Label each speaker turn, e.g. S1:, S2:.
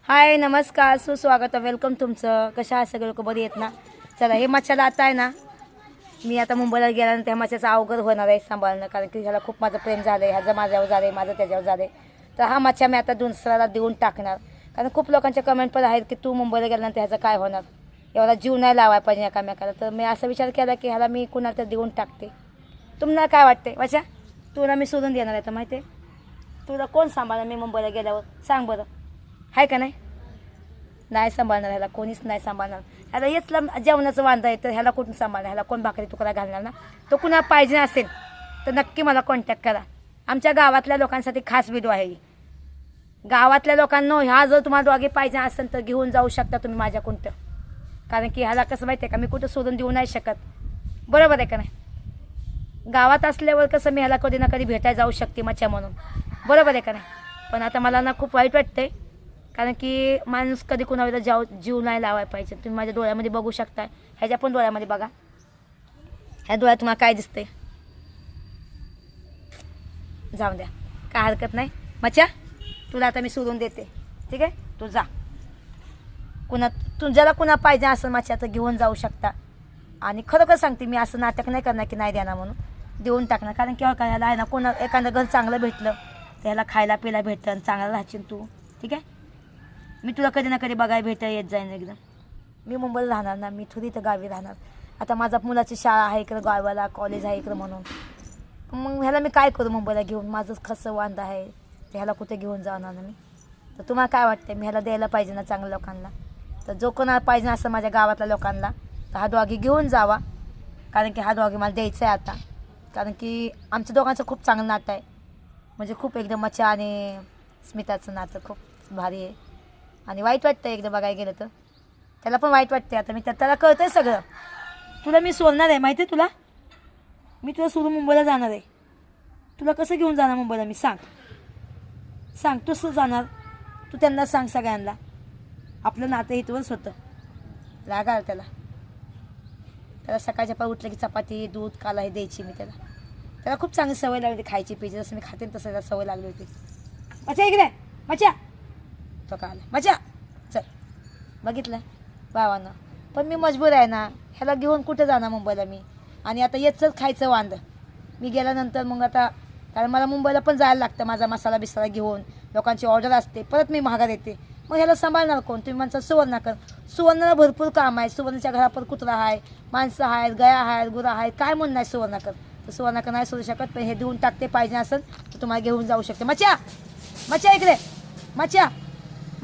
S1: हाय नमस्कार सुस्वागत वेलकम तुमचं. कशा आहात सगळे लोक बरी आहेत ना. चला हे मच्छाला आता आहे ना मी आता मुंबईला गेल्यानंतर ह्या मच्छाचं अवघड होणार आहे सांभाळणं, कारण की ह्याला खूप माझं प्रेम झालं आहे. ह्याचं माझ्यावर झालं आहे, माझं त्याच्यावर झालं आहे. तर हा मच्छा मी आता दुसऱ्याला देऊन टाकणार, कारण खूप लोकांचे कमेंट पण आहेत की तू मुंबईला गेल्यानंतर ह्याचं काय होणार, एवढा जीव नाही लावायला पाहिजे एकामेकाला. तर मी असा विचार केला की ह्याला मी कुणाला तर देऊन टाकते. तुम्हाला काय वाटते मच्छा? तुला मी सोडून देणार आहे तर माहिती आहे? तुला कोण सांभाळणार मी मुंबईला गेल्यावर सांग बरं, आहे का नाही? नाही सांभाळणार ह्याला, कोणीच नाही सांभाळणार. ह्याला येतला जेवणाचं वांदा आहे तर ह्याला कुठून सांभाळणार? ह्याला कोण भाकरी तुकडा घालणार ना? तो कुणा पाहिजे असेल तर नक्की मला कॉन्टॅक्ट करा. आमच्या गावातल्या लोकांसाठी खास व्हिडिओ आहे ही. गावातल्या लोकांना ह्या जर तुम्हाला डॉगी पाहिजे असेल तर घेऊन जाऊ शकता तुम्ही माझ्या कोणतं, कारण की ह्याला कसं माहिती आहे का, मी कुठं सोडून देऊ नाही शकत. बरोबर आहे का नाही? गावात असल्यावर कसं मी ह्याला कधी ना कधी भेटायला जाऊ शकते मच्छा म्हणून. बरोबर आहे का नाही? पण आता मला ना खूप वाईट वाटतंय, कारण की माणूस कधी कुणाला जीव नाही लावायला पाहिजे. तुम्ही माझ्या डोळ्यामध्ये बघू शकता, ह्याच्या पण डोळ्यामध्ये बघा. ह्या डोळ्यात तुम्हाला काय दिसतंय? जाऊ द्या, काय हरकत नाही. मच्छा तुला आता मी सोडून देते, ठीक आहे? तू जा. तुझ्याला कुणा पाहिजे असं मच्छा तर घेऊन जाऊ शकता. आणि खरोखर सांगते मी, असं नाटक नाही करणार की नाही देणार म्हणून, देऊन टाकणार. कारण की ह्याला आहे ना, कोणा एखादं घर चांगलं भेटलं तर ह्याला खायला प्यायला भेटतं आणि चांगलं राहशील तू, ठीक आहे? मी तुला कधी ना कधी बघायला भेटायला येत जाईन एकदम. मी मुंबईला राहणार ना, मी थोडी तर गावी राहणार. आता माझा मुलाची शाळा आहे इकडं गावाला, कॉलेज आहे इकडं म्हणून. मग ह्याला मी काय करू मुंबईला घेऊन? माझं खसं वांदा आहे, तर ह्याला कुठे घेऊन जाणार ना मी? तर तुम्हाला काय वाटतं, मी ह्याला द्यायला पाहिजे ना चांगल्या लोकांना? तर जो कोणाला पाहिजे असं माझ्या गावातल्या लोकांना तर हा डॉगी घेऊन जावा, कारण की हा डॉगी मला द्यायचा आहे आता. कारण की आमच्या दोघांचं खूप चांगलं नातं आहे, म्हणजे खूप एकदम मच्छा आणि स्मिताचं नातं खूप भारी आहे. आणि वाईट वाटतं एकदा बघायला गेलं तर, त्याला पण वाईट वाटते. आता मी त्याला कळतं आहे सगळं. तुला मी सोडणार आहे माहिती आहे तुला? मी तुला सोडून मुंबईला जाणार आहे. तुला कसं घेऊन जाणार मुंबईला मी? सांग तू जाणार? तू त्यांना सांग सगळ्यांना. आपलं नातं इथवरच होतं. रागा आला त्याला सकाळच्या पार उठलं की चपाती दूध काला हे द्यायची मी त्याला खूप चांगली सवय लागली होती खायची पियची, जसं मी खाते तसं त्याला सवय लागली होती. मच्छा इकडे, मच्छा तो का आला. मच्छा चल, बघितलं भावानं. पण मी मजबूर आहे ना, ह्याला घेऊन कुठे जाणार मुंबईला मी? आणि आता येतच खायचं वांद मी गेल्यानंतर. मग आता कारण मला मुंबईला पण जायला लागतं, माझा मसाला बिसाला घेऊन, लोकांची ऑर्डर असते, परत मी महागात येते. मग ह्याला सांभाळणार कोण? तुम्ही म्हणता सुवर्णाकर. सुवर्णाला भरपूर काम आहे. सुवर्णाच्या घरापर कुत्रा आहे, माणसं आहेत, गया आहेत, गुरा आहेत, काय म्हणून नाही सुवर्णाकर? तर सुवर्णाकर नाही सोडू शकत. पण हे देऊन टाकते, पाहिजे असेल तर तुम्हाला घेऊन जाऊ शकते. मच्छा इकडे, मच्छा